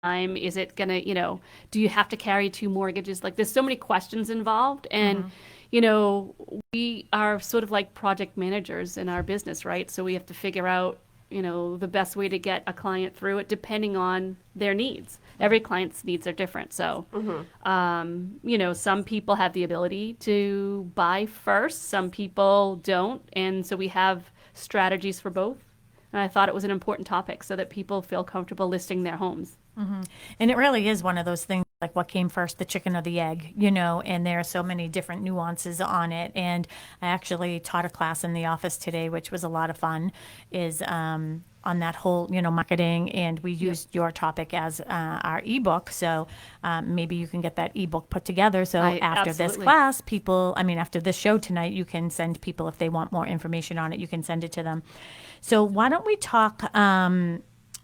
time? Is it going to, do you have to carry two mortgages? Like there's so many questions involved. And, we are sort of like project managers in our business, right? So we have to figure out, the best way to get a client through it depending on their needs. Every client's needs are different. So, some people have the ability to buy first, some people don't. And so we have strategies for both. And I thought it was an important topic so that people feel comfortable listing their homes. And it really is one of those things like what came first, the chicken or the egg, and there are so many different nuances on it. And I actually taught a class in the office today, which was a lot of fun, is on that whole, marketing. And we used your topic as our ebook. So maybe you can get that ebook put together. So after this class, after this show tonight, you can send people, if they want more information on it, you can send it to them. So why don't we talk,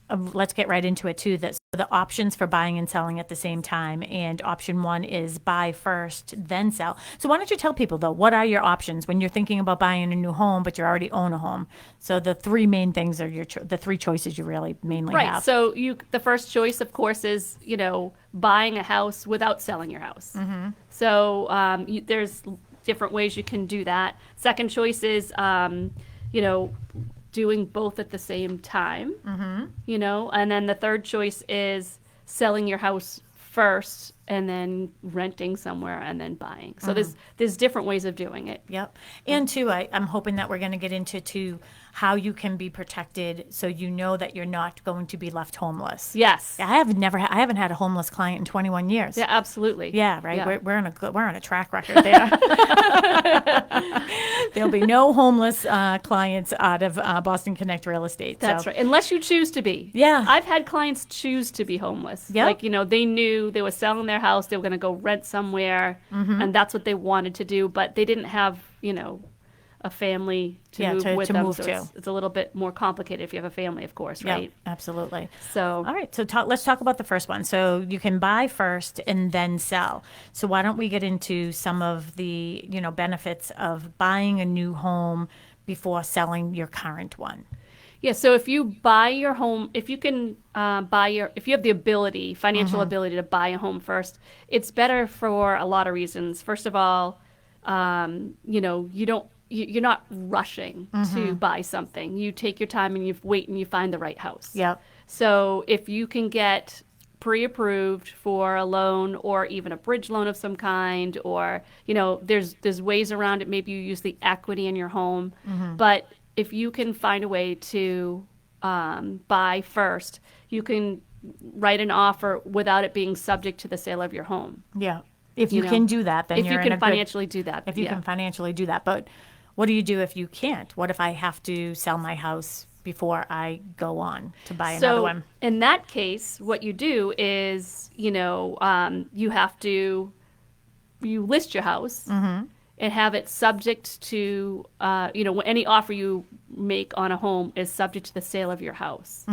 let's get right into it too, the options for buying and selling at the same time. And option one is buy first, then sell. So why don't you tell people though, what are your options when you're thinking about buying a new home, but you already own a home? So the three main things are the three choices you really mainly have. Right. So the first choice, of course, is, buying a house without selling your house. So there's different ways you can do that. Second choice is, doing both at the same time, and then the third choice is selling your house first and then renting somewhere and then buying. So there's different ways of doing it. Yep. And too, I'm hoping that we're going to get into how you can be protected so that you're not going to be left homeless. Yes. I haven't had a homeless client in 21 years. Yeah, absolutely. Yeah, right. Yeah. We're on a track record there. There'll be no homeless clients out of Boston Connect Real Estate. That's right. Unless you choose to be. Yeah. I've had clients choose to be homeless. Yep. Like, they knew they were selling their house, they were going to go rent somewhere, and that's what they wanted to do, but they didn't have, a family to move with them. So it's a little bit more complicated if you have a family, of course, right? Yep, absolutely. So, all right. So let's talk about the first one. So you can buy first and then sell. So why don't we get into some of the, benefits of buying a new home before selling your current one? Yeah, so if you buy your home, if you can if you have the ability, financial ability to buy a home first, it's better for a lot of reasons. First of all, you're not rushing to buy something. You take your time and you wait and you find the right house. Yep. So if you can get pre-approved for a loan or even a bridge loan of some kind, or, there's ways around it. Maybe you use the equity in your home. But if you can find a way to buy first, you can write an offer without it being subject to the sale of your home. Yeah. If you can do that, then you're in a good... financially do that. If you can financially do that. But what do you do if you can't? What if I have to sell my house before I go on to buy another one? In that case, what you do is, you list your house and have it subject to, any offer you make on a home is subject to the sale of your house.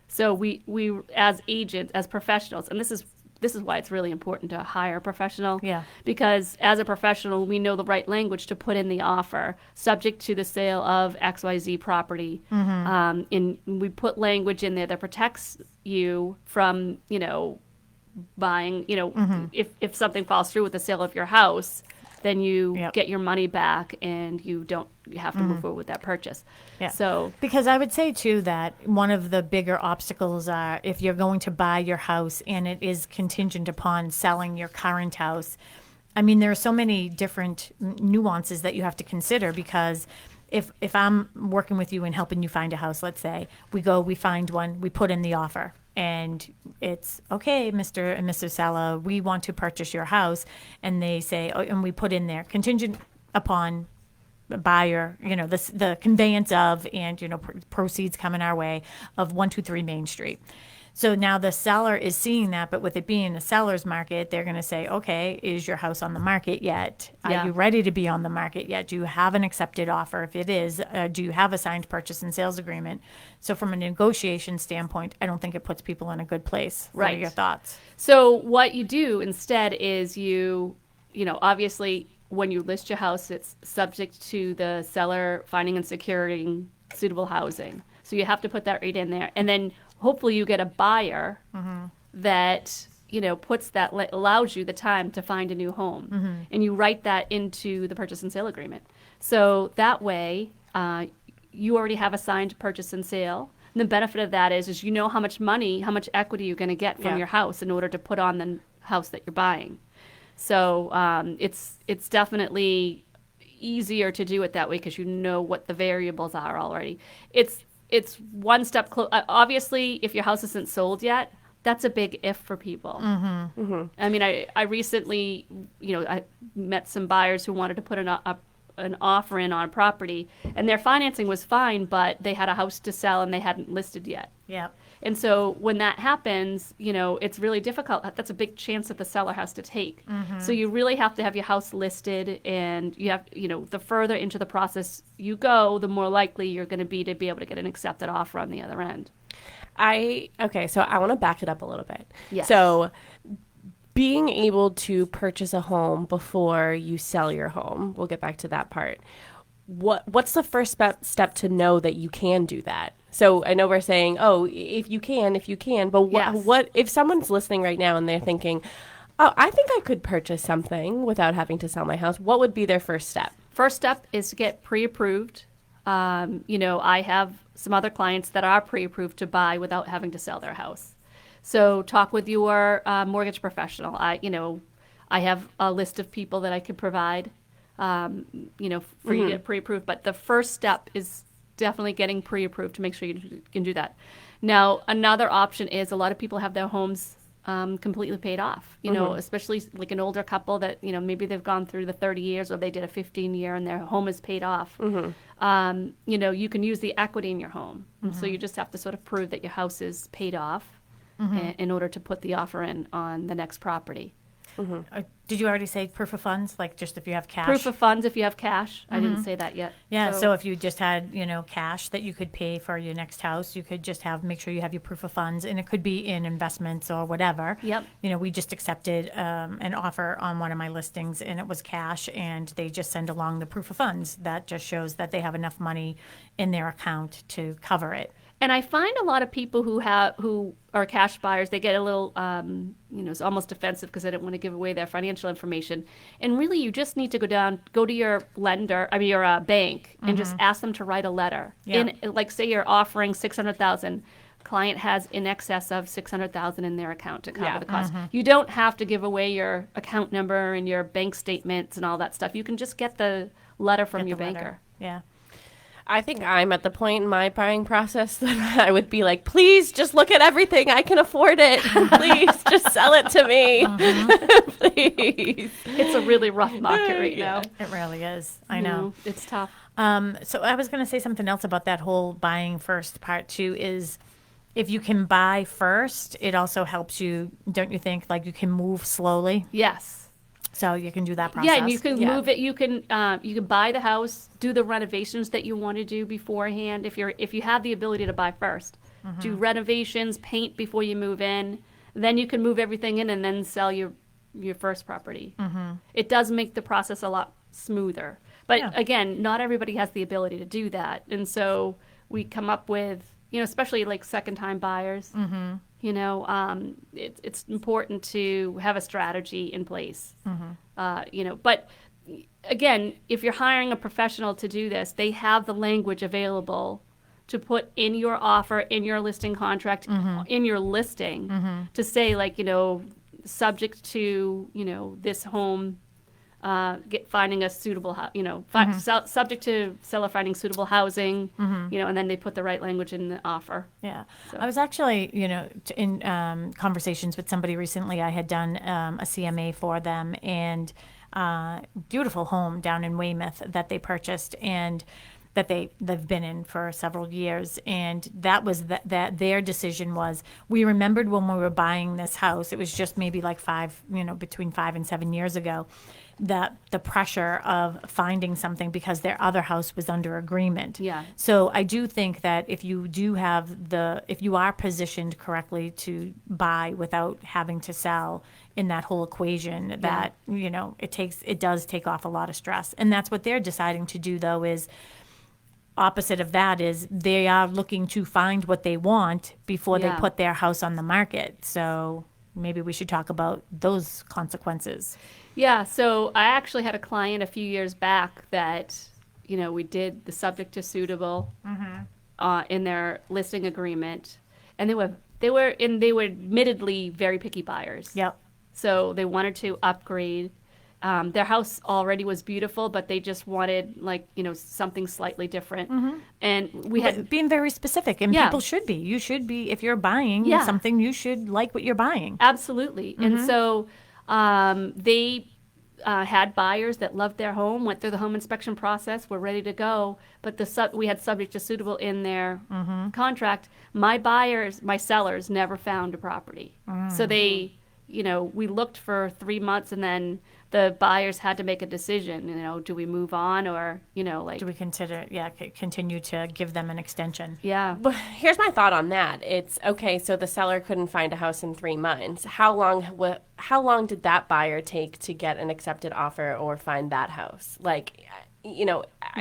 So we as agents, as professionals, and this is why it's really important to hire a professional. Yeah. Because as a professional, we know the right language to put in the offer, subject to the sale of XYZ property. And we put language in there that protects you from, buying, if something falls through with the sale of your house, then you get your money back and you have to move forward with that purchase. Yeah. So, because I would say too that one of the bigger obstacles are if you're going to buy your house and it is contingent upon selling your current house. I mean, there are so many different nuances that you have to consider, because if I'm working with you and helping you find a house, let's say we find one, we put in the offer. And it's, okay, Mr. and Mrs. Sala, we want to purchase your house. And they say, and we put in there, contingent upon buyer, the conveyance of, and, proceeds coming our way of 123 Main Street. So now the seller is seeing that, but with it being a seller's market, they're going to say, okay, is your house on the market yet? Are you ready to be on the market yet? Do you have an accepted offer? If it is, do you have a signed purchase and sales agreement? So from a negotiation standpoint, I don't think it puts people in a good place. Right. What are your thoughts? So what you do instead is obviously when you list your house, it's subject to the seller finding and securing suitable housing. So you have to put that right in there. And then hopefully you get a buyer that, allows you the time to find a new home. And you write that into the purchase and sale agreement. So that way, you already have a signed purchase and sale. And the benefit of that is you know how much money, how much equity you're going to get from your house in order to put on the house that you're buying. So it's definitely easier to do it that way because you know what the variables are already. It's one step close. Obviously, if your house isn't sold yet, that's a big if for people. I mean, I recently, I met some buyers who wanted to put an offer in on a property, and their financing was fine, but they had a house to sell and they hadn't listed yet. Yeah. And so when that happens, it's really difficult. That's a big chance that the seller has to take. So you really have to have your house listed, and you have, the further into the process you go, the more likely you're going to be able to get an accepted offer on the other end. So I want to back it up a little bit. Yes. So being able to purchase a home before you sell your home, we'll get back to that part. What's the first step to know that you can do that? So I know we're saying, if you can, but what if someone's listening right now and they're thinking, I think I could purchase something without having to sell my house. What would be their first step? First step is to get pre-approved. I have some other clients that are pre-approved to buy without having to sell their house. So talk with your mortgage professional. I have a list of people that I could provide, for you to get pre-approved. But the first step is definitely getting pre-approved to make sure you can do that. Now, another option is a lot of people have their homes completely paid off, especially like an older couple that, maybe they've gone through the 30 years or they did a 15-year and their home is paid off. You can use the equity in your home. So you just have to sort of prove that your house is paid off in order to put the offer in on the next property. Did you already say proof of funds, like just if you have cash? Proof of funds if you have cash. I didn't say that yet. Yeah, so if you just had, cash that you could pay for your next house, you could just make sure you have your proof of funds, and it could be in investments or whatever. Yep. We just accepted an offer on one of my listings, and it was cash, and they just send along the proof of funds. That just shows that they have enough money in their account to cover it. And I find a lot of people who are cash buyers, they get a little, it's almost defensive because they don't want to give away their financial information. And really, you just need to go to your your bank, and just ask them to write a letter. Yeah. Like, say you're offering $600,000, client has in excess of $600,000 in their account to cover the cost. You don't have to give away your account number and your bank statements and all that stuff. You can just get the letter from your banker. Yeah. I think I'm at the point in my buying process that I would be like, please just look at everything. I can afford it. Please just sell it to me. Please. It's a really rough market right now. It really is. I know. It's tough. So I was going to say something else about that whole buying first part too, is if you can buy first, it also helps you, don't you think, like you can move slowly? Yes. So you can do that process. Yeah, and you can move it. You can buy the house, do the renovations that you want to do beforehand. If you have the ability to buy first, do renovations, paint before you move in. Then you can move everything in and then sell your first property. It does make the process a lot smoother. But again, not everybody has the ability to do that, and so we come up with, especially like second-time buyers. It's important to have a strategy in place. But again, if you're hiring a professional to do this, they have the language available to put in your offer, in your listing contract, in your listing, to say, like, subject to, this home finding a suitable, subject to seller finding suitable housing, and then they put the right language in the offer. Yeah. So. I was actually, in conversations with somebody recently. I had done a CMA for them, and beautiful home down in Weymouth that they purchased, and that they've been in for several years. And that was that their decision was, we remembered when we were buying this house, it was just maybe like between 5 and 7 years ago, that the pressure of finding something because their other house was under agreement. Yeah. So I do think that if you are positioned correctly to buy without having to sell in that whole equation, that, it does take off a lot of stress. And that's what they're deciding to do, though, is opposite of that is they are looking to find what they want before they put their house on the market. So maybe we should talk about those consequences. Yeah, so I actually had a client a few years back that, we did the subject to suitable in their listing agreement, and they were admittedly very picky buyers. Yep. So they wanted to upgrade. Their house already was beautiful, but they just wanted something slightly different. And we had Being very specific, and Yeah. people should be. You should be, if you're buying Yeah. something, you should like what you're buying. absolutely. And so they had buyers that loved their home, went through the home inspection process, were ready to go, but we had subject to suitable in their contract. My sellers never found a property. So they, we looked for 3 months, and then the buyers had to make a decision, do we move on or, Do we continue to give them an extension? yeah. But here's my thought on that. It's okay. So the seller couldn't find a house in 3 months. How long did that buyer take to get an accepted offer or find that house? I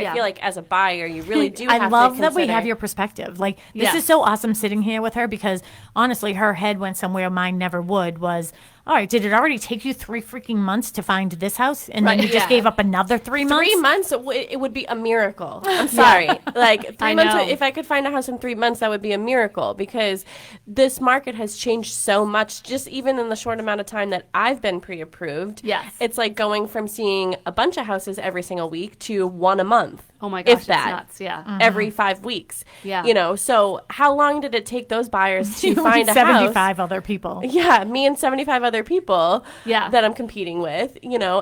Yeah. feel like as a buyer, you really do. I have love to that we consider- have your perspective. Like, this Yeah. is so awesome sitting here with her, because honestly, her head went somewhere mine never would. Was, all right, did it already take you 3 freaking months to find this house, and then Right, you just yeah. gave up another 3 months? 3 months, it would be a miracle. I'm sorry. Like 3 I months, know. if I could find a house in 3 months, that would be a miracle, because this market has changed so much, just even in the short amount of time that I've been pre-approved. Yes. It's like going from seeing a bunch of houses every single week to one a month. Oh my gosh, if it's that. nuts. Yeah. Every 5 weeks. Yeah. So how long did it take those buyers to You find a 75 house? other people. Yeah, me and 75 other people Yeah. that I'm competing with.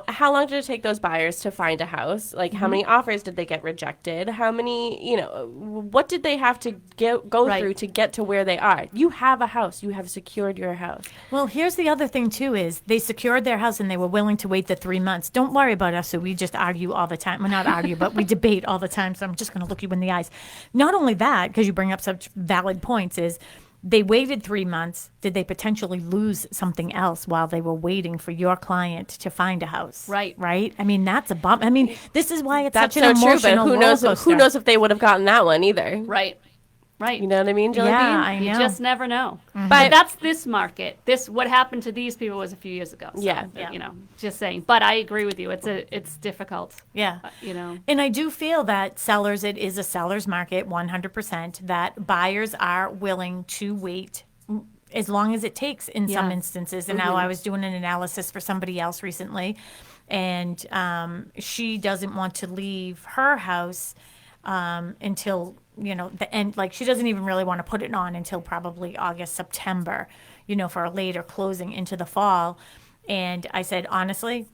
How long did it take those buyers to find a house? Like, how many offers did they get rejected? How many, what did they have to go Right. through to get to where they are? You have a house. You have secured your house. Well, here's the other thing, too, is they secured their house and they were willing to wait the 3 months. Don't worry about us, so we just argue all the time. Well, not argue, but we debate all the time, so I'm just going to look you in the eyes. Not only that, because you bring up such valid points, is they waited 3 months. Did they potentially lose something else while they were waiting for your client to find a house? Right. Right? I mean, that's a bump. I mean, this is why it's That's such an so true, emotional but who knows? roller Who coaster. knows if they would have gotten that one either? Right. Right. You know what I mean, Jelly Yeah, Bean? I You know. just never know. But that's this market. What happened to these people was a few years ago. So, Yeah. just saying. But I agree with you. It's difficult. Yeah. You know. And I do feel that sellers, it is a seller's market, 100%, that buyers are willing to wait as long as it takes in some Yeah. instances. And now I was doing an analysis for somebody else recently, and she doesn't want to leave her house until, the end. Like, she doesn't even really want to put it on until probably August, September, for a later closing into the fall. And I said, honestly,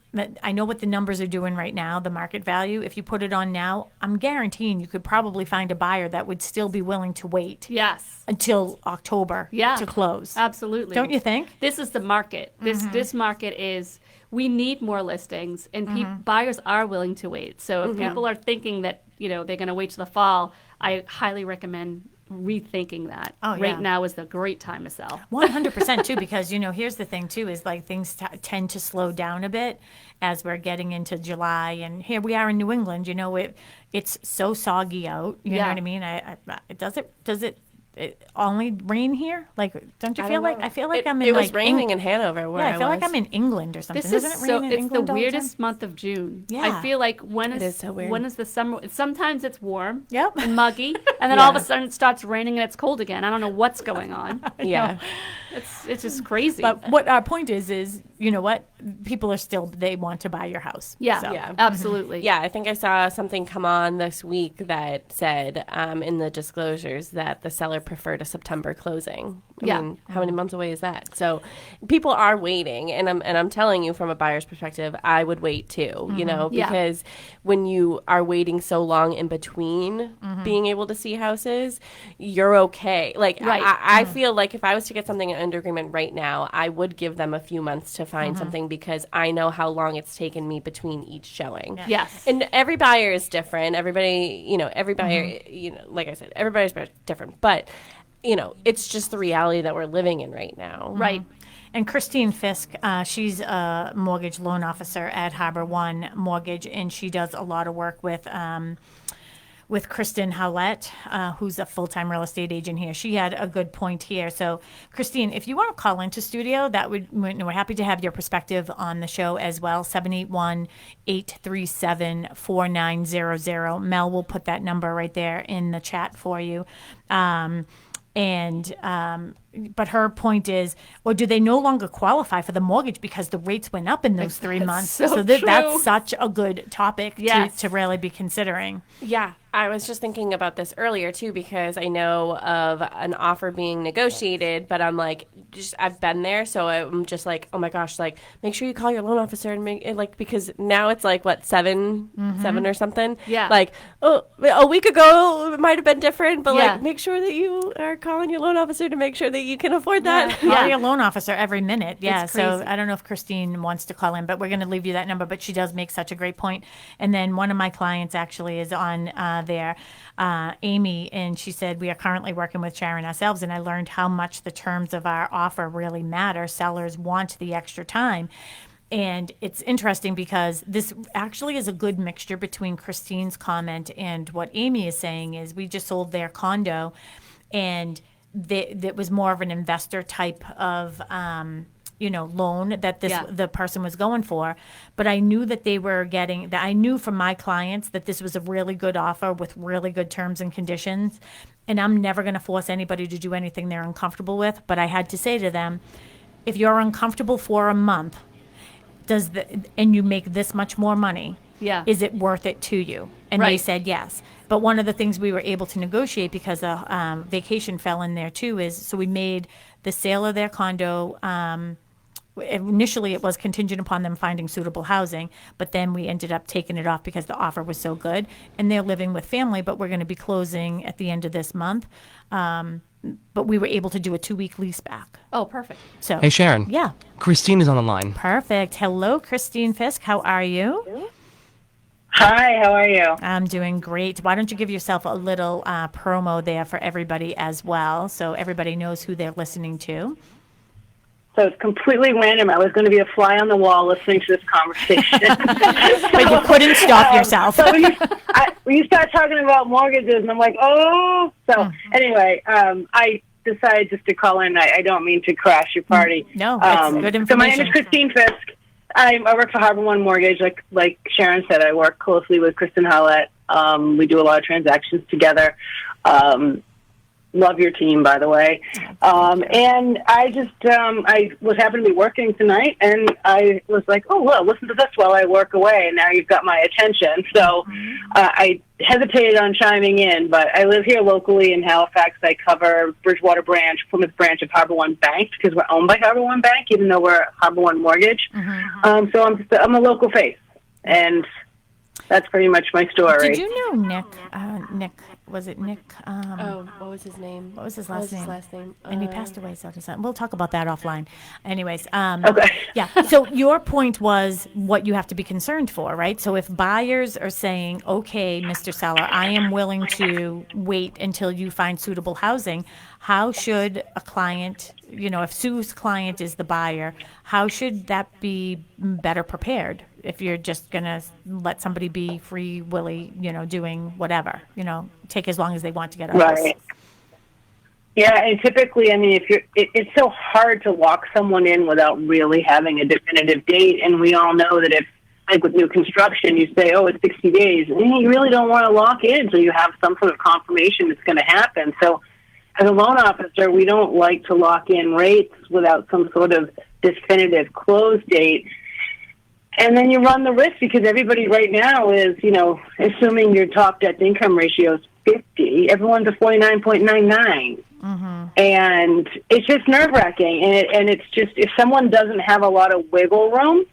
I know what the numbers are doing right now, the market value. If you put it on now, I'm guaranteeing you could probably find a buyer that would still be willing to wait Yes. until October Yeah. to close. Absolutely. Don't you think? This is the market. This market is, we need more listings, and buyers are willing to wait. So if people are thinking that they're going to wait till the fall, I highly recommend rethinking that. Oh, yeah. Right now is the great time to sell. 100% too, because here's the thing too, is like things tend to slow down a bit as we're getting into July, and here we are in New England. It's so soggy out. You know Yeah. what I mean? Does it only rain here? Like, don't you feel like? I feel like I'm in It was like raining in Hanover where I feel like was. I'm in England or something. This Doesn't is it rain in it's England the all time? weirdest month of June. Yeah. I feel like when It is so weird. when is the summer? Sometimes it's warm, Yep. and muggy, and then all of a sudden it starts raining and it's cold again. I don't know what's going on. Yeah. It's just crazy. But what our point is, you know what? People are still, they want to buy your house. yeah, So. Yeah. absolutely. Yeah, I think I saw something come on this week that said in the disclosures that the seller preferred a September closing. I Yeah. mean, how many months away is that? So people are waiting, and I'm telling you from a buyer's perspective, I would wait too, Yeah. because when you are waiting so long in between being able to see houses, you're okay. Like, Right. I feel like if I was to get something under agreement right now, I would give them a few months to find something, because I know how long it's taken me between each showing. Yes. And every buyer is different. Everybody, every buyer, like I said, everybody's different. But, it's just the reality that we're living in right now. Right. And Christine Fisk, she's a mortgage loan officer at Harbor One Mortgage, and she does a lot of work with with Kristen Howlett, who's a full-time real estate agent here. She had a good point here. So, Christine, if you want to call into studio, we're happy to have your perspective on the show as well. 781-837-4900. Mel will put that number right there in the chat for you. But her point is, or do they no longer qualify for the mortgage because the rates went up in those 3 months? So That's such a good topic Yes. to really be considering. Yeah, I was just thinking about this earlier too, because I know of an offer being negotiated, but I'm like, I've been there, so I'm just like, oh my gosh, like make sure you call your loan officer and make it, like, because now it's like what, seven or something. Yeah. Like, oh, a week ago it might have been different, but Yeah. like make sure that you are calling your loan officer to make sure that you can afford that. Call your loan officer every minute. Yeah. It's So crazy. I don't know if Christine wants to call in, but we're going to leave you that number. But she does make such a great point. And then one of my clients actually is on there, Amy, and she said, we are currently working with Sharon ourselves, and I learned how much the terms of our offer really matter. Sellers want the extra time. And it's interesting because this actually is a good mixture between Christine's comment and what Amy is saying is we just sold their condo, and that was more of an investor type of loan that the person was going for. But I knew that they were getting that. I knew from my clients that this was a really good offer with really good terms and conditions. And I'm never going to force anybody to do anything they're uncomfortable with. But I had to say to them, if you're uncomfortable for a month, and you make this much more money, Yeah. is it worth it to you? And they said yes. But one of the things we were able to negotiate, because vacation fell in there too, is so we made the sale of their condo. Initially, it was contingent upon them finding suitable housing, but then we ended up taking it off because the offer was so good. And they're living with family, but we're going to be closing at the end of this month. But we were able to do a 2-week lease back. Oh, perfect. So, Hey, Sharon. yeah, Christine is on the line. perfect. Hello, Christine Fisk. How are you? Hi, how are you? I'm doing great. Why don't you give yourself a little promo there for everybody as well, so everybody knows who they're listening to. So it's completely random. I was going to be a fly on the wall listening to this conversation. But you couldn't stop yourself. So when you start talking about mortgages, and I'm like, oh. So anyway, I decided just to call in. I don't mean to crash your party. No, that's good So my name information. is Christine Fisk. I work for Harbor One Mortgage. Like Sharon said, I work closely with Kristen Howlett. We do a lot of transactions together. Love your team, by the way. And I just, I was happened to be working tonight, and I was like, oh, well, listen to this while I work away, and now you've got my attention. So I hesitated on chiming in, but I live here locally in Halifax. I cover Bridgewater branch, Plymouth branch of Harbor One Bank, because we're owned by Harbor One Bank, even though we're Harbor One Mortgage. So I'm a local face, and that's pretty much my story. Did you know Nick, was it Nick? What was his name? What was his last name? name? And he passed away, so we'll talk about that offline. Anyways, Okay. yeah. So your point was what you have to be concerned for, right? So if buyers are saying, okay, Mr. Seller, I am willing to wait until you find suitable housing, how should a client, if Sue's client is the buyer, how should that be better prepared? If you're just going to let somebody be free willy, doing whatever, take as long as they want to get a house. Right. Yeah, and typically, I mean, it's so hard to lock someone in without really having a definitive date. And we all know that if, like with new construction, you say, oh, it's 60 days, and you really don't want to lock in until you have some sort of confirmation it's going to happen. So as a loan officer, we don't like to lock in rates without some sort of definitive close date. And then you run the risk because everybody right now is, assuming your top debt to income ratio is 50, everyone's a 49.99. And it's just nerve-wracking. And it's just, if someone doesn't have a lot of wiggle room,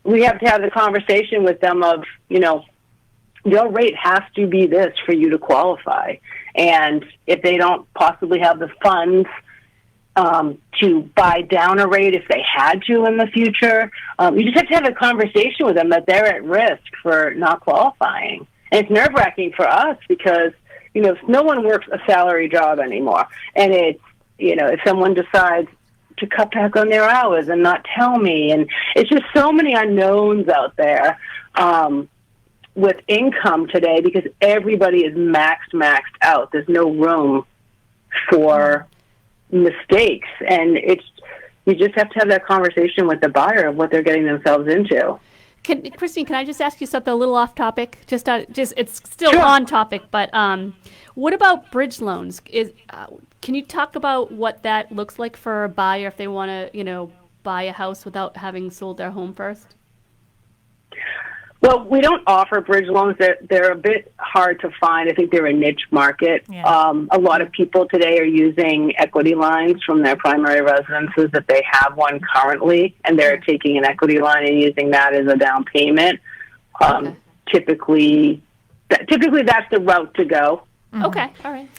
we have to have the conversation with them of, your rate has to be this for you to qualify. And if they don't possibly have the funds to buy down a rate if they had to in the future, you just have to have a conversation with them that they're at risk for not qualifying. And it's nerve-wracking for us because, no one works a salary job anymore. And it's, if someone decides to cut back on their hours and not tell me, and it's just so many unknowns out there. with income today because everybody is maxed out. There's no room for mistakes, and you just have to have that conversation with the buyer of what they're getting themselves into. Christine, can I just ask you something a little off topic? Just it's still Sure. on topic, but what about bridge loans? Can you talk about what that looks like for a buyer if they want to, buy a house without having sold their home first? Well, we don't offer bridge loans. They're a bit hard to find. I think they're a niche market. Yeah. A lot of people today are using equity lines from their primary residences if they have one currently, and they're taking an equity line and using that as a down payment. Okay. Typically, that's the route to go. Okay, all right.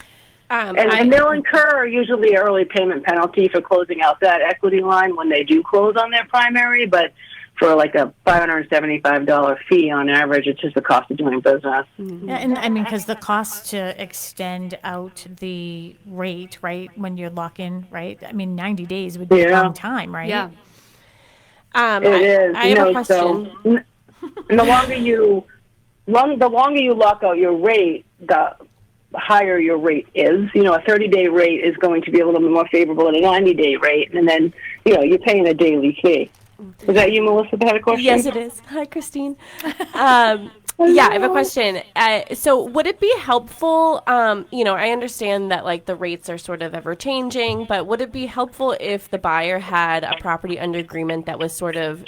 And they'll incur usually an early payment penalty for closing out that equity line when they do close on their primary, but for like a $575 fee on average, it's just the cost of doing business. Yeah, and I mean, because the cost to extend out the rate, right, when you're lock-in, right? I mean, 90 days would be a Yeah. long time, right? Yeah. It is. I have a question. So, and the longer you lock out your rate, the higher your rate is. A 30-day rate is going to be a little bit more favorable than a 90-day rate, and then you're paying a daily fee. Is that you, Melissa, that had a question? Yes, it is. Hi, Christine. Yeah, I have a question. So would it be helpful, I understand that like the rates are sort of ever changing, but would it be helpful if the buyer had a property under agreement that was sort of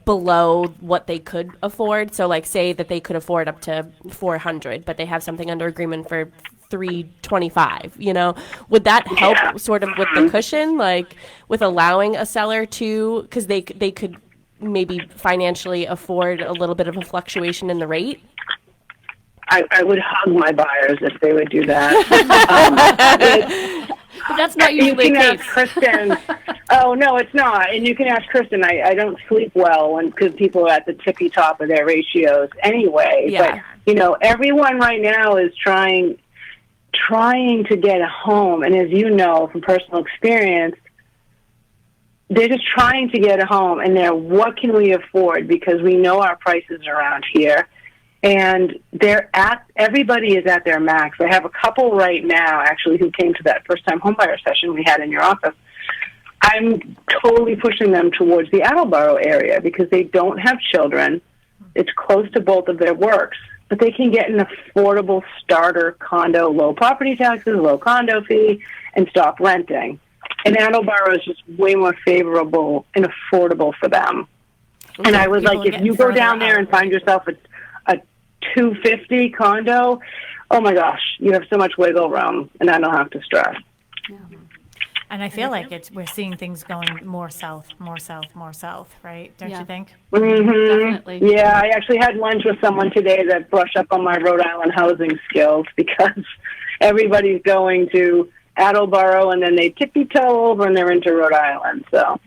below what they could afford? So like say that they could afford up to 400, but they have something under agreement for 325, would that help sort of with the cushion, like with allowing a seller to, because they could maybe financially afford a little bit of a fluctuation in the rate? I would hug my buyers if they would do that. But that's not You usually can the ask case. Kristen. Oh, no, it's not. And you can ask Kristen. I don't sleep well because people are at the tippy top of their ratios anyway. Yeah. But, everyone right now is trying to get a home. And as you know from personal experience, they're just trying to get a home. And what can we afford? Because we know our prices around here. And everybody is at their max. I have a couple right now, actually, who came to that first-time homebuyer session we had in your office. I'm totally pushing them towards the Attleboro area because they don't have children. It's close to both of their works. But they can get an affordable starter condo, low property taxes, low condo fee, and stop renting. And Attleboro is just way more favorable and affordable for them. And I was people like, are if getting you go further down there out, and find yourself a $250 condo, oh my gosh, you have so much wiggle room, and I don't have to stress. And I feel like we're seeing things going more south, right? Don't Yeah. you think? Definitely. Yeah, I actually had lunch with someone today that brushed up on my Rhode Island housing skills because everybody's going to Attleboro and then they tippy-toe over and they're into Rhode Island. So.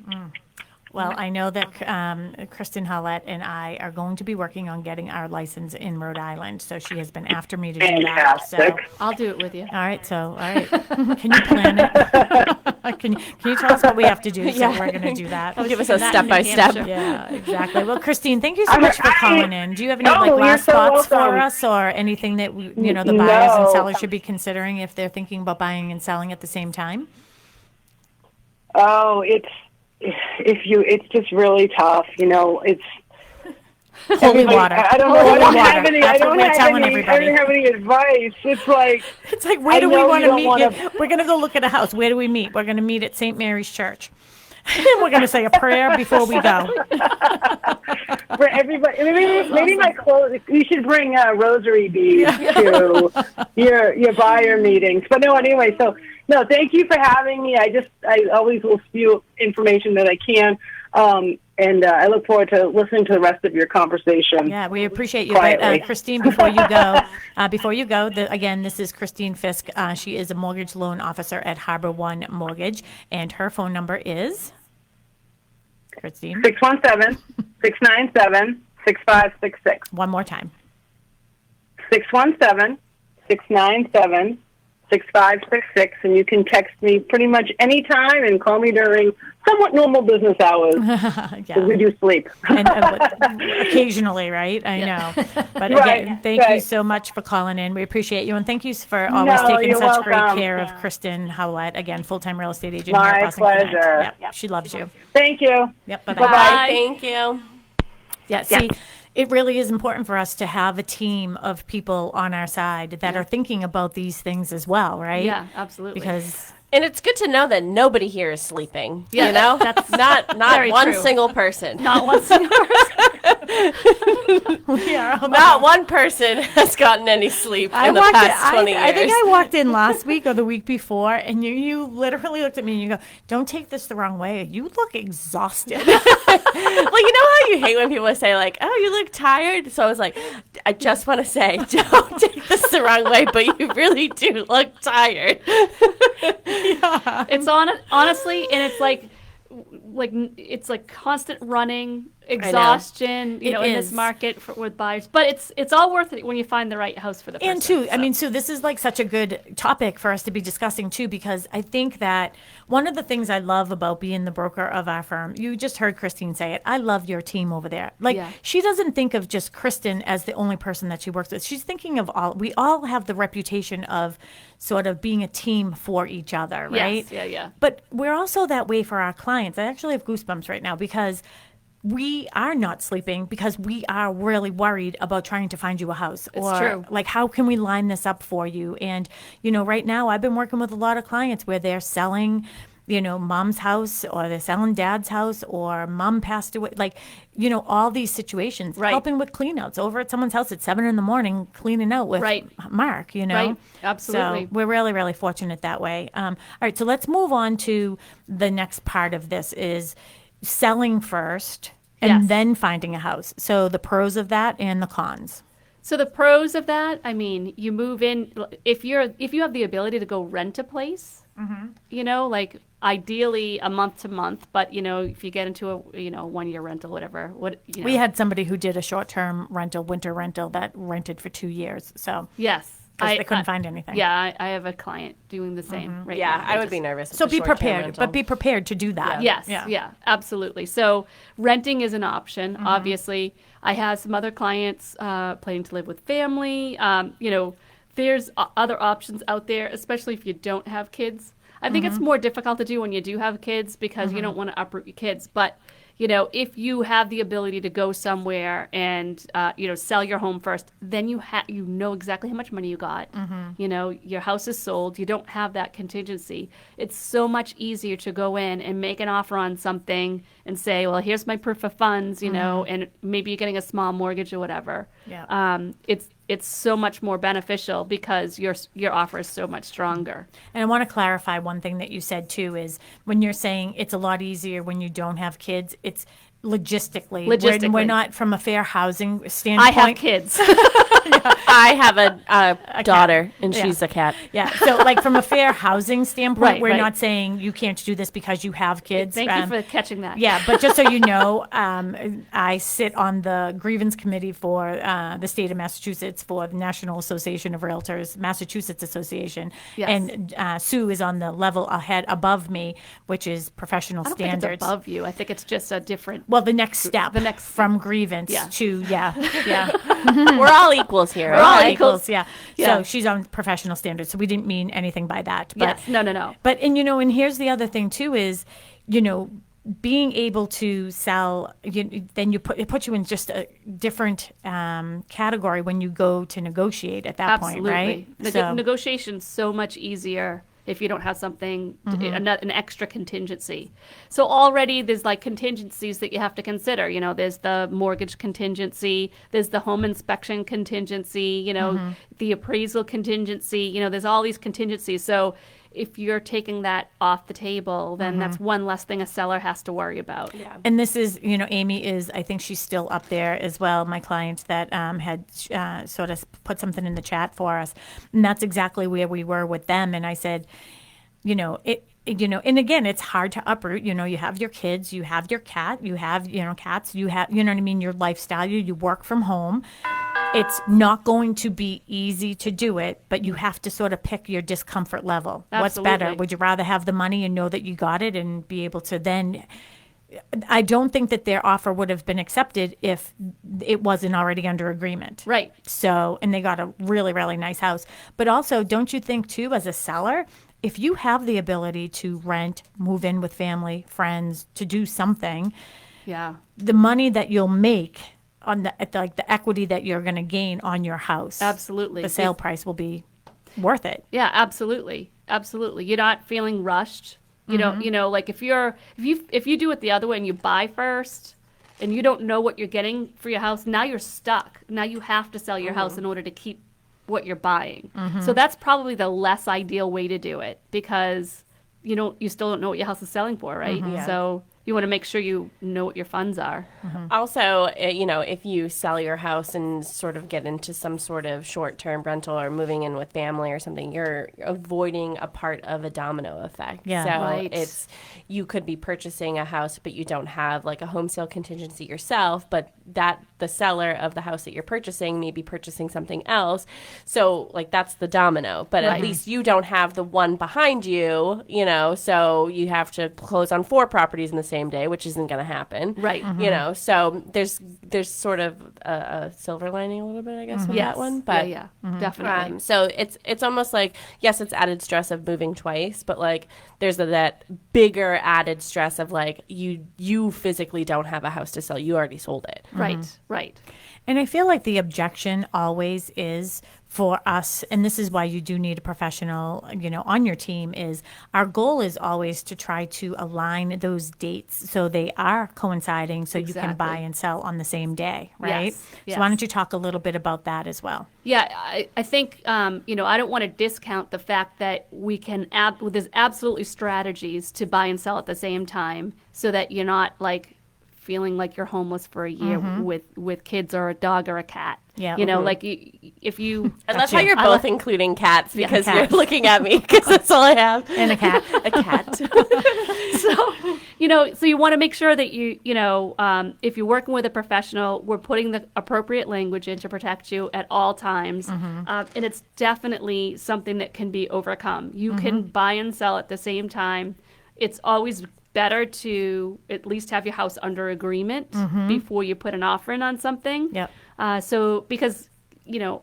Well, I know that Kristen Hollett and I are going to be working on getting our license in Rhode Island, so she has been after me to do that. So, Fantastic. I'll do it with you. all right. Can you plan it? Can you tell us what we have to do? So we're going to do that. Give us a step-by-step. Yeah, exactly. Well, Christine, thank you so much for calling in. Do you have any Oh, you're last so thoughts for welcome. us, or anything that the buyers and No. sellers should be considering if they're thinking about buying and selling at the same time? Oh, it's just really tough. It's Holy water. I don't know. Holy I don't water. have any. That's I what don't we're have telling any. I everybody. don't have any advice. It's like It's like, where I do we know want you to don't meet? wanna- We're going to go look at a house. Where do we meet? We're going to meet at St. Mary's Church. And we're going to say a prayer before we go. for everybody. Maybe my clothes. You should bring rosary beads to your buyer meetings. But no, anyway. So no, thank you for having me. I always will spew information that I can. And I look forward to listening to the rest of your conversation. Yeah, we appreciate you. Quietly. But Christine, before you go, again, this is Christine Fisk. She is a mortgage loan officer at Harbor One Mortgage, and her phone number is Christine. 617-697-6566. One more time. 617-697-6566, and you can text me pretty much anytime and call me during somewhat normal business hours. Yeah. We do sleep. And occasionally, right? I know. But Right, again, thank you right. so much for calling in. We appreciate you. And thank you for always No, taking you're such great welcome. care of Kristen Howlett, again, full-time real estate agent here at My Boston Connect. pleasure. Yep, she loves you. Thank you. Yep, bye-bye. Bye-bye. Thank you. Yeah, see, it really is important for us to have a team of people on our side that are thinking about these things as well, right? Yeah, absolutely. Because And it's good to know that nobody here is sleeping. Yeah, you know, that's not very one true. single person. not one single person. we are all Not one person has gotten any sleep in the past 20 years. I think I walked in last week or the week before, and you literally looked at me and you go, "Don't take this the wrong way. You look exhausted." Well, you know how you hate when people say like, "Oh, you look tired." So I was like, I just want to say, don't take this the wrong way, but you really do look tired. It's honestly, and it's like it's like constant running, exhaustion, you It know, in is. this market with buyers. But it's all worth it when you find the right house for the person. And too, I so. mean, Sue, this is like such a good topic for us to be discussing too, because I think that one of the things I love about being the broker of our firm, you just heard Christine say it. I love your team over there. Like, Yeah. she doesn't think of just Kristen as the only person that she works with. She's thinking of all. We all have the reputation of sort of being a team for each other, right? Yes, yeah. But we're also that way for our clients. I actually have goosebumps right now because we are not sleeping because we are really worried about trying to find you a house. It's true. Like, how can we line this up for you? And, you know, right now I've been working with a lot of clients where they're selling, you know, mom's house, or they're selling dad's house, or mom passed away. Like, you know, all these situations. Right. Helping with cleanouts over at someone's house at 7 a.m, cleaning out with Right. Mark, you know? Right. Absolutely. So we're really, really fortunate that way. All right, so let's move on to the next part of this is selling first and Yes. then finding a house. So the pros of that and the cons. So the pros of that, I mean, you move in if you have the ability to go rent a place, you know, like ideally a month to month, but you know, if you get into a 1-year rental, whatever, you know. We had somebody who did a short-term rental, winter rental, that rented for 2 years. So Yes. because they couldn't find anything. Yeah, I have a client doing the same right Yeah, now. I They would just- be nervous. So with the be short-term prepared, rental. but be prepared to do that. Yes, Yeah. yeah, absolutely. So renting is an option. Obviously, I have some other clients planning to live with family. You know, there's other options out there, especially if you don't have kids. I think it's more difficult to do when you do have kids because you don't want to uproot your kids. But you know, if you have the ability to go somewhere and you know, sell your home first, then you know exactly how much money you got. You know, your house is sold. You don't have that contingency. It's so much easier to go in and make an offer on something and say, well, here's my proof of funds, you know, and maybe you're getting a small mortgage or whatever. Yeah. It's so much more beneficial because your offer is so much stronger. And I want to clarify one thing that you said too is when you're saying it's a lot easier when you don't have kids, it's logistically. Logistically. We're not from a fair housing standpoint. I have kids. I have a daughter, and Yeah. she's a cat. Yeah. So, like, from a fair housing standpoint, Right, we're right. not saying you can't do this because you have kids. Thank you for catching that. Yeah, but just so you know, I sit on the grievance committee for the state of Massachusetts for the National Association of Realtors, Massachusetts Association. Yes. And Sue is on the level ahead above me, which is professional I don't think standards. it's above you. I think it's just a different. Well, the next step. The next- from grievance Yeah. to yeah. We're all equals here. We're all okay? equals. Yeah. Yeah. So she's on professional standards. So we didn't mean anything by that. But Yes. No. But, and you know, and here's the other thing too is, you know, being able to sell, then it puts you in just a different category when you go to negotiate at that point, right? So- Negotiation's so much easier if you don't have something, an extra contingency. So already there's like contingencies that you have to consider. You know, there's the mortgage contingency, there's the home inspection contingency, you know, the appraisal contingency, you know, there's all these contingencies. So if you're taking that off the table, then that's one less thing a seller has to worry about. Yeah. And this is, you know, Amy is, I think she's still up there as well, my client that had sort of put something in the chat for us. And that's exactly where we were with them. And I said, you know, and again, it's hard to uproot. You know, you have your kids, you have your cat, you have, you know, cats, you have, you know what I mean, your lifestyle, you work from home. It's not going to be easy to do it, but you have to sort of pick your discomfort level. What's better? Absolutely. Would you rather have the money and know that you got it and be able to then? I don't think that their offer would have been accepted if it wasn't already under agreement. Right. So, and they got a really, really nice house. But also, don't you think too, as a seller, if you have the ability to rent, move in with family, friends, to do something, Yeah. the money that you'll make on the equity that you're going to gain on your house, Absolutely. the sale price will be worth it. Yeah, absolutely. Absolutely. You're not feeling rushed. You don't, like if you do it the other way and you buy first and you don't know what you're getting for your house, now you're stuck. Now you have to sell your house in order to keep what you're buying. So that's probably the less ideal way to do it because you still don't know what your house is selling for, right? Yeah. So you want to make sure you know what your funds are. Also, if you sell your house and sort of get into some sort of short-term rental or moving in with family or something, you're avoiding a part of a domino effect. Yeah. So Right. you could be purchasing a house, but you don't have like a home sale contingency yourself, but that the seller of the house that you're purchasing may be purchasing something else. So like that's the domino, but at Right. least you don't have the one behind you, so you have to close on 4 properties in the same day, which isn't going to happen. Right. So there's sort of a silver lining a little bit, I guess, with Yes. that one. But yeah, definitely. so it's almost like, yes, it's added stress of moving twice, but like there's that bigger added stress of like you physically don't have a house to sell. You already sold it. Right. Right. And I feel like the objection always is for us, and this is why you do need a professional, on your team, is our goal is always to try to align those dates so they are coinciding so you can buy Exactly. and sell on the same day, right? Yes, So why yes. don't you talk a little bit about that as well? Yeah, I think, I don't want to discount the fact that we can, there's absolutely strategies to buy and sell at the same time so that you're not like feeling like you're homeless for a year with kids or a dog or a cat. Yeah. Like if you. I love how you're I both including cats because cats. you're looking at me because that's all I have. And a cat. A cat. So you want to make sure that if you're working with a professional, we're putting the appropriate language in to protect you at all times. And it's definitely something that can be overcome. You can buy and sell at the same time. It's always better to at least have your house under agreement before you put an offer in on something. Yep. So because,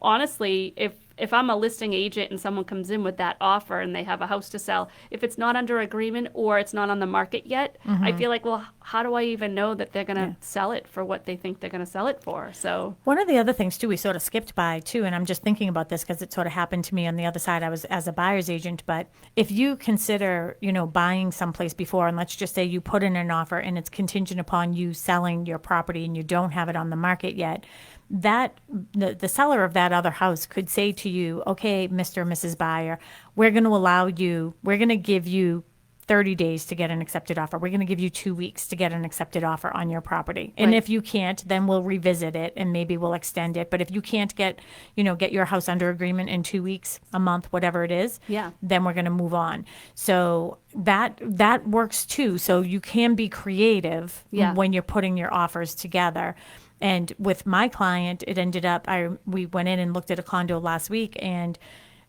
honestly, if I'm a listing agent and someone comes in with that offer and they have a house to sell, if it's not under agreement or it's not on the market yet, I feel like, well, how do I even know that they're going to sell it for what they think they're going to sell it for? So One of the other things too, we sort of skipped by too, and I'm just thinking about this because it sort of happened to me on the other side. I was as a buyer's agent, but if you consider, buying someplace before, and let's just say you put in an offer and it's contingent upon you selling your property and you don't have it on the market yet, that the seller of that other house could say to you, okay, Mr. or Mrs. Buyer, we're going to give you 30 days to get an accepted offer. We're going to give you 2 weeks to get an accepted offer on your property. And Right. if you can't, then we'll revisit it and maybe we'll extend it. But if you can't get your house under agreement in 2 weeks, a month, whatever it is, Yeah. then we're going to move on. So that works too. So you can be creative Yeah. when you're putting your offers together. And with my client, it ended up, we went in and looked at a condo last week, and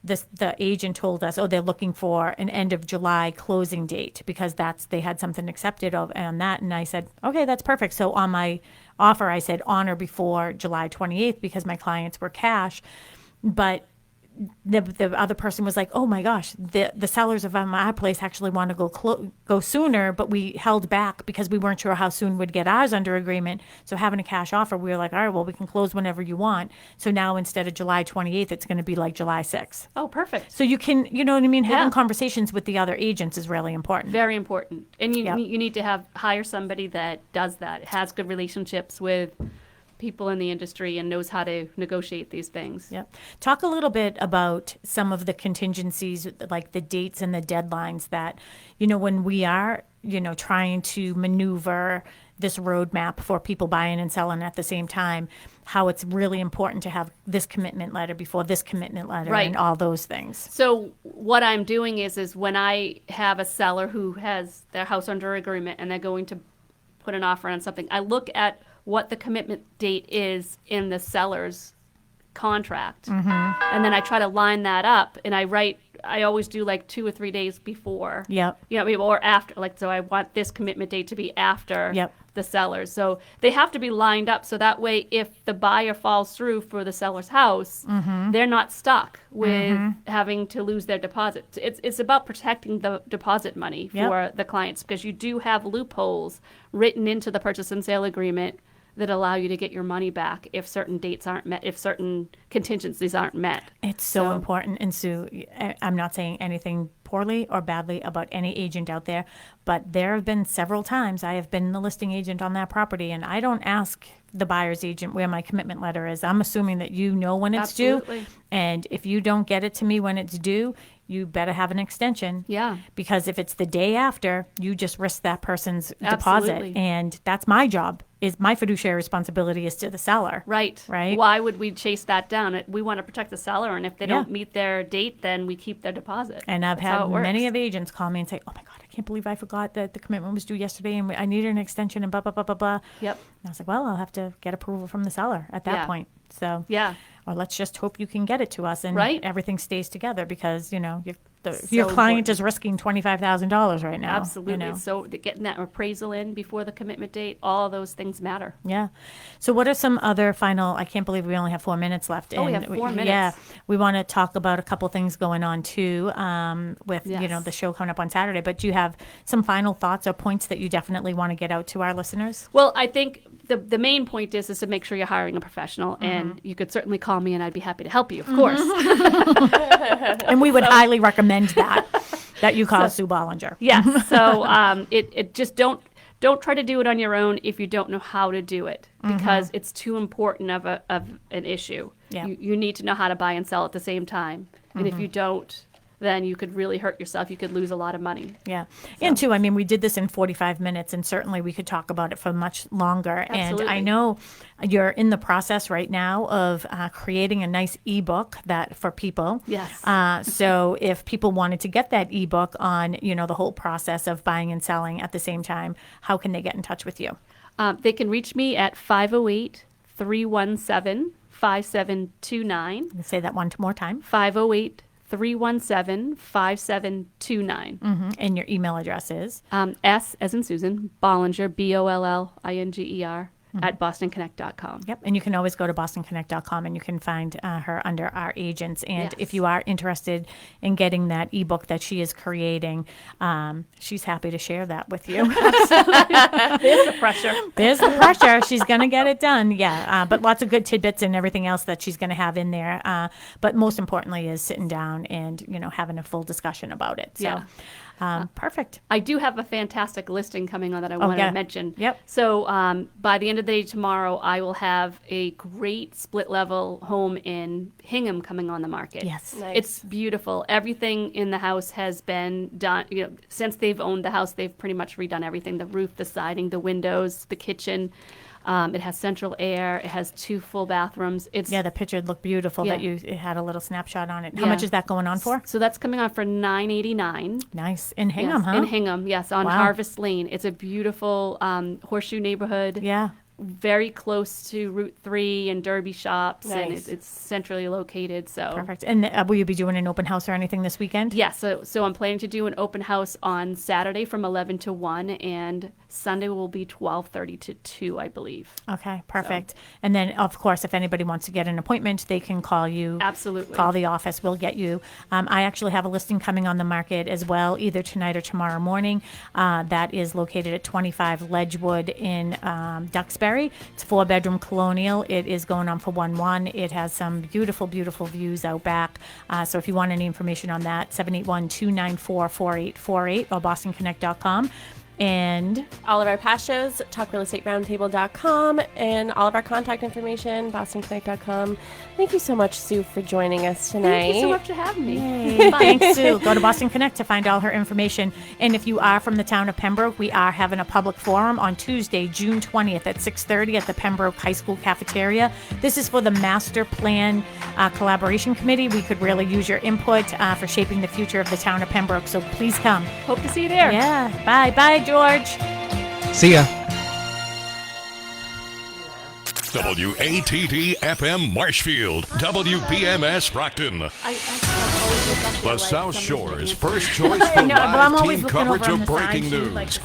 the agent told us, they're looking for an end of July closing date because they had something accepted on that. And I said, okay, that's perfect. So on my offer, I said on or before July 28th because my clients were cash. But the other person was like, oh my gosh, the sellers of my place actually want to go sooner, but we held back because we weren't sure how soon we'd get ours under agreement. So having a cash offer, we were like, all right, well, we can close whenever you want. So now instead of July 28th, it's going to be like July 6th. Oh, perfect. So you can, you know what I mean? Having Yeah. conversations with the other agents is really important. Very important. And you Yep. you need to hire somebody that does that, has good relationships with people in the industry and knows how to negotiate these things. Yep. Talk a little bit about some of the contingencies, like the dates and the deadlines that, when we are, trying to maneuver this roadmap for people buying and selling at the same time, how it's really important to have this commitment letter before this commitment letter Right. and all those things. So what I'm doing is when I have a seller who has their house under agreement and they're going to put an offer on something, I look at what the commitment date is in the seller's contract. And then I try to line that up, and I always do like 2 or 3 days before. Yep. You know, or after, like, so I want this commitment date to be after Yep. the sellers. So they have to be lined up, so that way if the buyer falls through for the seller's house, they're not stuck with having to lose their deposit. It's about protecting the deposit money for the clients, because you do have loopholes written into the purchase and sale agreement that allow you to get your money back if certain dates aren't met, if certain contingencies aren't met. It's so important. And Sue, I'm not saying anything poorly or badly about any agent out there, but there have been several times I have been the listing agent on that property, and I don't ask the buyer's agent where my commitment letter is. I'm assuming that you know when it's Absolutely. due. And if you don't get it to me when it's due, you better have an extension. Yeah. Because if it's the day after, you just risk that person's Absolutely. deposit. And that's my job. Is my fiduciary responsibility is to the seller. Right. Right. Why would we chase that down? We want to protect the seller, and if they Yeah. don't meet their date, then we keep their deposit. And I've That's how had it works. many of agents call me and say, "Oh my God, I can't believe I forgot that the commitment was due yesterday, and I needed an extension, and blah blah blah blah blah." Yep. And I was like, "Well, I'll have to get approval from the seller at that Yeah. point." So Yeah. or let's just hope you can get it to us and Right. everything stays together, because your So your client important. is risking $25,000 right now. Absolutely. you know. So getting that appraisal in before the commitment date, all of those things matter. Yeah. So what are some other final, I can't believe we only have 4 minutes left. Oh, we and have 4 minutes. Yeah. We want to talk about a couple things going on too, with, Yes. the show coming up on Saturday. But do you have some final thoughts or points that you definitely want to get out to our listeners? Well, I think the main point is to make sure you're hiring a professional, and you could certainly call me and I'd be happy to help you, of course. And we would highly recommend that you call Sue Bollinger. Yes. So it just don't try to do it on your own if you don't know how to do it, because it's too important of an issue. Yeah. You need to know how to buy and sell at the same time. And if you don't, then you could really hurt yourself. You could lose a lot of money. Yeah. And too, I mean, we did this in 45 minutes, and certainly we could talk about it for much longer. Absolutely. And I know you're in the process right now of creating a nice ebook that for people. Yes. So if people wanted to get that ebook on, the whole process of buying and selling at the same time, how can they get in touch with you? They can reach me at 508-317-5729. Say that one more time. 508-317-5729. And your email address is? S as in Susan, Bollinger, Bollinger, at bostonconnect.com. Yep. And you can always go to bostonconnect.com and you can find her under our agents. And Yes. if you are interested in getting that ebook that she is creating, she's happy to share that with you. There's the pressure. There's the pressure. She's going to get it done. Yeah. But lots of good tidbits and everything else that she's going to have in there. But most importantly is sitting down and, having a full discussion about it. So, perfect. I do have a fantastic listing coming on that I wanted yeah. to mention. Yep. So by the end of the day tomorrow, I will have a great split-level home in Hingham coming on the market. Yes. Nice. It's beautiful. Everything in the house has been done. Since they've owned the house, they've pretty much redone everything: the roof, the siding, the windows, the kitchen. It has central air. It has 2 full bathrooms. It's Yeah, the picture looked beautiful that Yeah. you had a little snapshot on it. How Yeah. much is that going on for? So that's coming on for $989. Nice. In Hingham, Yes, huh? in Hingham, yes, on Wow. Harvest Lane. It's a beautiful horseshoe neighborhood. Yeah. Very close to Route 3 and Derby shops, and Nice. it's centrally located. So Perfect. And will you be doing an open house or anything this weekend? yeah, so I'm planning to do an open house on Saturday from 11 to 1, and Sunday will be 12:30 to 2, I believe. Okay, perfect. And then, of course, if anybody wants to get an appointment, they can call you. Absolutely. Call the office. We'll get you. I actually have a listing coming on the market as well, either tonight or tomorrow morning. That is located at 25 Ledgewood in Duxbury. It's a 4-bedroom colonial. It is going on for 1-1. It has some beautiful, beautiful views out back. So if you want any information on that, 781-294-4848 or bostonconnect.com. And All of our past shows, talkrealestateroundtable.com, and all of our contact information, bostonconnect.com. Thank you so much, Sue, for joining us tonight. Thank you so much for having me. Hey, thanks, Sue. Go to Boston Connect to find all her information. And if you are from the town of Pembroke, we are having a public forum on Tuesday, June 20th at 6:30 at the Pembroke High School cafeteria. This is for the Master Plan Collaboration Committee. We could really use your input for shaping the future of the town of Pembroke. So please come. Hope to see you there. Yeah. Bye. Bye, George. See ya. WATD FM Marshfield, WBMS Brockton. The South Shore's first choice for know, but I'm live always team looking over coverage on of the side, breaking too, news. like-